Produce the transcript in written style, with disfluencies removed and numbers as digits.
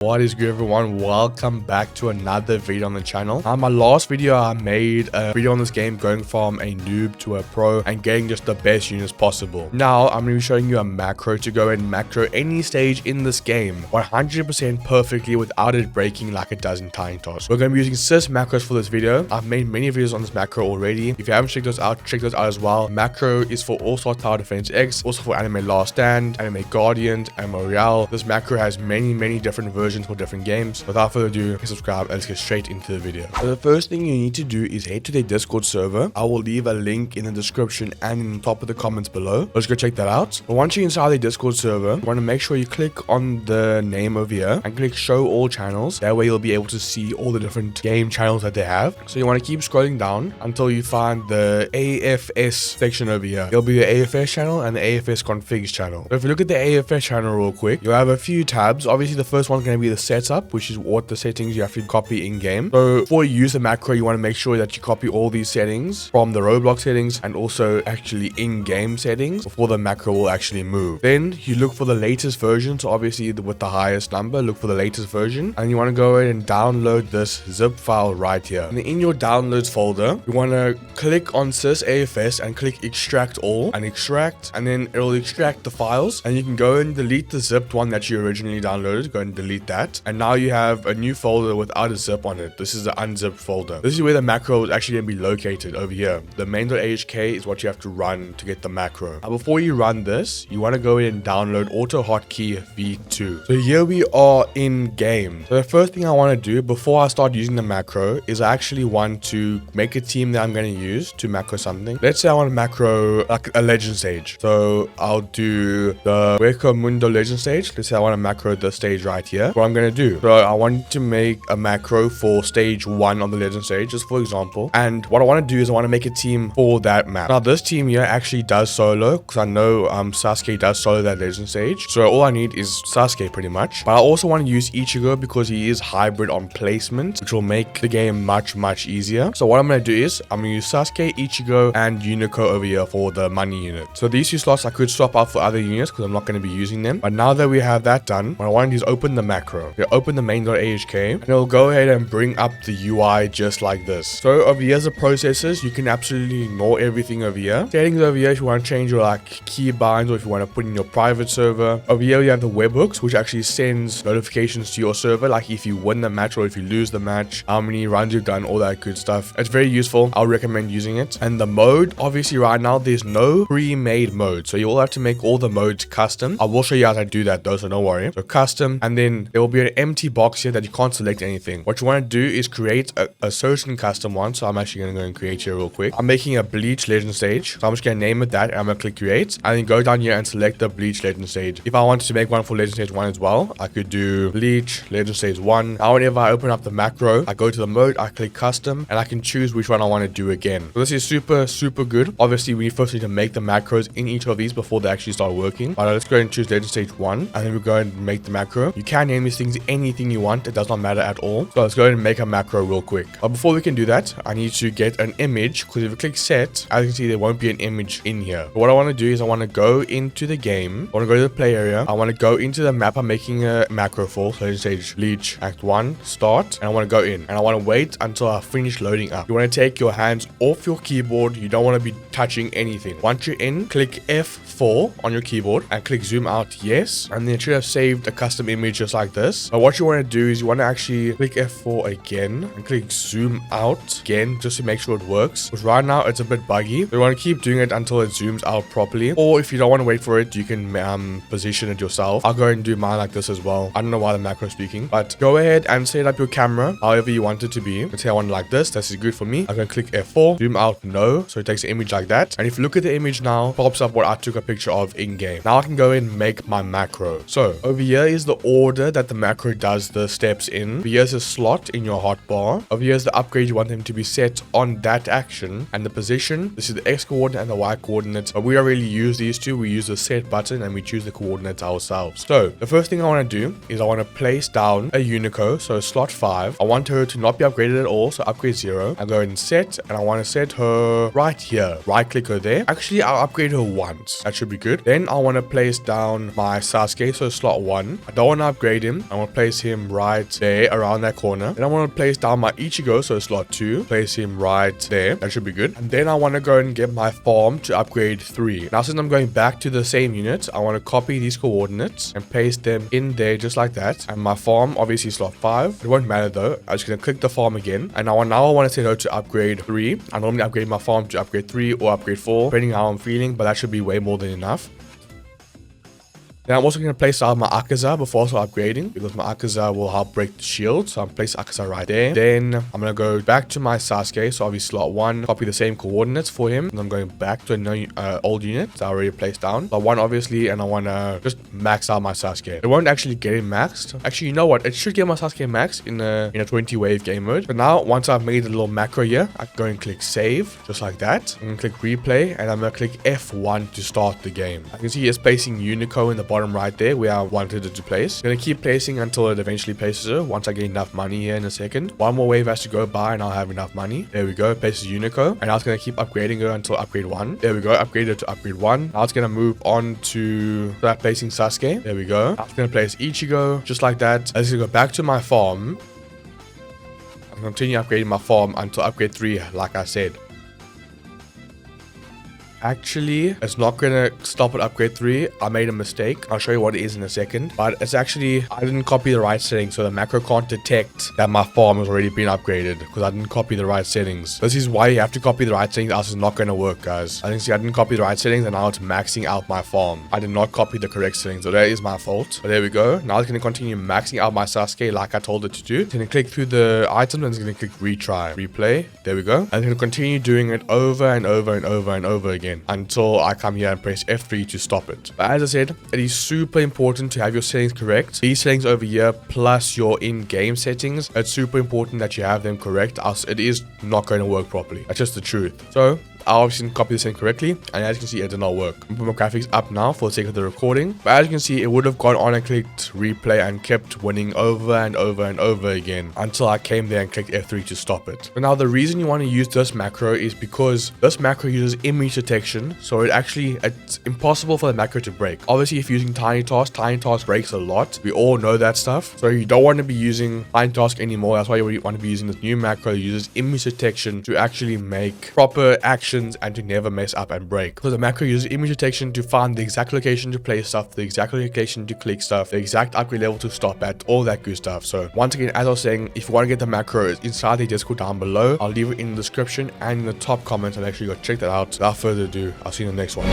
What is good, everyone? Welcome back to another video on the channel. My last video I made a video on this game going from a noob to a pro and getting just the best units possible. Now I'm going to be showing you a macro to go and macro any stage in this game 100% perfectly without it breaking like it does in Tiny Tots. We're going to be using CYS macros for this video. I've made many videos on this macro already. If you haven't checked those out, check those out as well. Macro is for All Star Tower Defense X, also for Anime Last Stand, Anime Guardian, Anime Royale. This macro has many different versions for different games. Without further ado, subscribe and let's get straight into the video. So the first thing you need to do is head to their Discord server. I will leave a link in the description and in the top of the comments below. Let's go check that out. But once you're inside their Discord server, you want to make sure you click on the name over here and click show all channels. That way you'll be able to see all the different game channels that they have. So you want to keep scrolling down until you find the AFS section over here. There'll be the AFS channel and the AFS configs channel. So if you look at the AFS channel real quick, you'll have a few tabs. Obviously the first one's going to be the setup, which is what the settings you have to copy in game. So before you use the macro, you want to make sure that you copy all these settings from the Roblox settings and also actually in-game settings before the macro will actually move. Then you look for the latest version. So obviously with the highest number, look for the latest version, and you want to go ahead and download this zip file right here. And in your downloads folder, you want to click on CYS AFS and click extract all and extract, and then it'll extract the files, and you can go and delete the zipped one that you originally downloaded. Go and delete that, and now you have a new folder without a zip on it. This is the unzipped folder. This is where the macro is actually going to be located over here. The main.ahk is what you have to run to get the macro. Now before you run this, you want to go in and download auto hotkey v2. So here we are in game. So the first thing I want to do before I start using the macro is I actually want to make a team that I'm going to use to macro something. Let's say I want to macro like a legend stage. So I'll do the Hueco Mundo legend stage. Let's say I want to macro this stage right here. What I'm going to do, so I want to make a macro for stage 1 on the legend stage, just for example. And what I want to do is I want to make a team for that map. Now this team here actually does solo, because I know Sasuke does solo that legend stage. So all I need is Sasuke pretty much. But I also want to use Ichigo because he is hybrid on placement, which will make the game much easier. So what I'm going to do is I'm going to use Sasuke, Ichigo, and Unico over here for the money unit. So these two slots I could swap out for other units because I'm not going to be using them. But now that we have that done, what I want to do is open the macro. You open the main.ahk and it'll go ahead and bring up the UI just like this. So over here's the processes. You can absolutely ignore everything over here. Settings over here if you want to change your like key binds or if you want to put in your private server. Over here you have the webhooks, which actually sends notifications to your server, like if you win the match or if you lose the match, how many runs you've done, all that good stuff. It's very useful. I'll recommend using it. And the mode, obviously right now there's no pre-made mode, so you will have to make all the modes custom. I will show you how to do that though, so don't worry. So custom, and then there will be an empty box here that you can't select anything. What you want to do is create a certain custom one. So I'm actually going to go and create here real quick. I'm making a Bleach legend stage, so I'm just going to name it that, and I'm going to click create, and then go down here and select the Bleach legend stage. If I wanted to make one for legend stage 1 as well, I could do Bleach legend stage 1. Now whenever I open up the macro, I go to the mode, I click custom, and I can choose which one I want to do again. So this is super good. Obviously we first need to make the macros in each of these before they actually start working. Alright, let's go and choose legend stage 1, and then we go and make the macro. You can name these things anything you want, it does not matter at all. So let's go ahead and make a macro real quick. But before we can do that, I need to get an image, because if you click set, as you can see there won't be an image in here. But what I want to do is I want to go into the game, I want to go to the play area, I want to go into the map I'm making a macro for. So let's say Bleach Act 1 start, and I want to go in and I want to wait until I finish loading up. You want to take your hands off your keyboard, you don't want to be touching anything. Once you're in, click F4 on your keyboard and click zoom out, yes, and then it should have saved a custom image just like this. Now what you want to do is you want to actually click F4 again and click zoom out again just to make sure it works, because right now it's a bit buggy. So you want to keep doing it until it zooms out properly, or if you don't want to wait for it, you can position it yourself. I'll go ahead and do mine like this as well. I don't know why the macro is speaking, but go ahead and set up your camera however you want it to be. Let's say I want it like this. This is good for me. I'm going to click F4, zoom out, no, so it takes an image like that. And if you look at the image now, it pops up what I took a picture of in game. Now I can go and make my macro. So over here is the order that the macro does the steps in. Over here's a slot in your hotbar. Over here's the upgrade you want them to be set on that action, and the position. This is the X coordinate and the Y coordinate, but we don't really use these two. We use the set button and we choose the coordinates ourselves. So the first thing I want to do is I want to place down a Unico, so slot 5. I want her to not be upgraded at all, so upgrade 0. I go ahead and set, and I want to set her right here. Right click her there. Actually, I'll upgrade her once. That should be good. Then I want to place down my Sasuke, so slot 1. I don't want to upgrade him him. I want to place him right there around that corner. Then I want to place down my Ichigo, so slot 2. Place him right there. That should be good. And then I want to go and get my farm to upgrade 3. Now, since I'm going back to the same unit, I want to copy these coordinates and paste them in there just like that. And my farm, obviously slot 5. It won't matter though. I'm just going to click the farm again. And now I want to say no to upgrade 3. I normally upgrade my farm to upgrade 3 or upgrade 4, depending on how I'm feeling, but that should be way more than enough. Then I'm also going to place out my Akaza before also upgrading, because my Akaza will help break the shield. So I'm place Akaza right there. Then I'm going to go back to my Sasuke. So obviously slot 1, copy the same coordinates for him. And I'm going back to an old unit that I already placed down. Slot 1 obviously, and I want to just max out my Sasuke. It won't actually get him maxed. Actually, you know what? It should get my Sasuke max in a 20 wave game mode. But now, once I've made a little macro here, I can go and click save, just like that. I'm going to click replay, and I'm going to click F1 to start the game. I can see it's placing Unico in the bottom right there where I wanted it to place. I'm going to keep placing until it eventually places it once I get enough money here in a second. One more wave has to go by and I'll have enough money. There we go. It places Unico. And I was going to keep upgrading her until upgrade 1. There we go. Upgraded to upgrade 1. Now it's going to move on to start placing Sasuke. There we go. I'm going to place Ichigo just like that. I'm going to go back to my farm. I'm continue upgrading my farm until upgrade 3 like I said. Actually, it's not gonna stop at upgrade 3. I made a mistake. I'll show you what it is in a second. But it's actually, I didn't copy the right settings, so the macro can't detect that my farm has already been upgraded because I didn't copy the right settings. This is why you have to copy the right settings, else it's not gonna work, guys. I didn't copy the right settings, and now it's maxing out my farm. I did not copy the correct settings, so that is my fault. But there we go. Now it's gonna continue maxing out my Sasuke like I told it to do. It's gonna click through the item, and it's gonna click retry, replay. There we go. I'm gonna continue doing it over and over and over and over again until I come here and press F3 to stop it. But as I said, it is super important to have your settings correct. These settings over here plus your in-game settings, it's super important that you have them correct, else it is not going to work properly. That's just the truth. So I obviously didn't copy this in correctly, and as you can see, it did not work. I'm put my graphics up now for the sake of the recording, but as you can see, it would have gone on and clicked replay and kept winning over and over and over again until I came there and clicked F3 to stop it. But now the reason you want to use this macro is because this macro uses image detection, so it's impossible for the macro to break. Obviously, if you're using Tiny Task breaks a lot. We all know that stuff, so you don't want to be using Tiny Task anymore. That's why you want to be using this new macro that uses image detection to actually make proper action and to never mess up and break. So the macro uses image detection to find the exact location to place stuff, the exact location to click stuff, the exact upgrade level to stop at, all that good stuff. So once again, as I was saying, if you want to get the macro, it's inside the Discord down below. I'll leave it in the description and in the top comments, and actually go check that out. Without further ado, I'll see you in the next one.